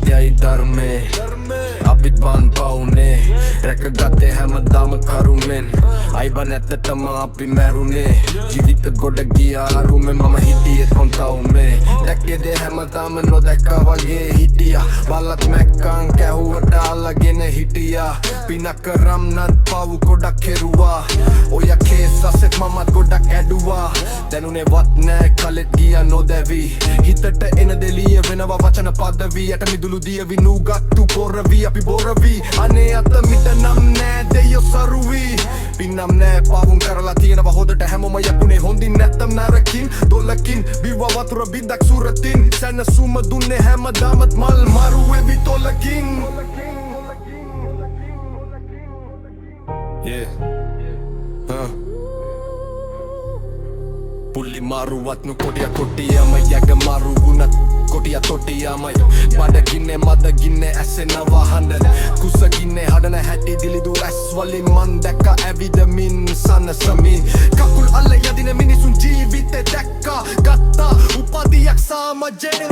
යයි ධර්මේ අපිත් බන් පවුනේ රැකගත්තේ හැමදාම කරුමෙන් අයිබන් ඇත්තටම අපි මැරුණේ ජීවිත ගොඩ ගියා අරුමෙන් මම හිටියේ කොන්තවුමේ දැක්කේදේ හැමදාම නොදැක්කා වගේ හිටියා බල්ලත් මැක්කන් කැහුවට අල්ලගෙන හිටියා පිනක් කරම් නත් පව් ගොඩක් කෙරුවා ඔය කේස් අසෙත් මමත් ගොඩක් ඇඩුවා දැනුනේවත් නෑ කලෙත් ගියා නොදැවි හිතට එන දෙලිය වෙනවා වචන පදවි යට මිදුළු දියවි නූගත්තු පොරවි අපි බොරවි අනේ අත මිට නම් නෑ දෙයෝ සරුවි පින්නම් නෑ පවුම් කරලා තියෙනවා හොදට හැමෝම යකුනේ හොඳින් නැත්තම් නරකින් දොල්ලකින් බිව්වා වතුර බින්දක් සුරතින් සැනසුම දුන්නේ හැමදාමත් මල් මරු වෙවි තොලකින් පුල්ලි මාරුවත්නු කොටිය කොටියම යැග මාරු වුණත් කොටිය තොටියමයි බඩගින්නේ මදගින්නේ ඇසෙනවා හඬ කුසගින්නේ හඩන හැටි දිලිදු ඇස් වලින් මන් දැක්ක ඇවිදමින් සනසමින් කකුල් අල්ල යදින මිනිසුන් ජීවිතේ දැක්කා ගත්තා උපදියක් සාමජේ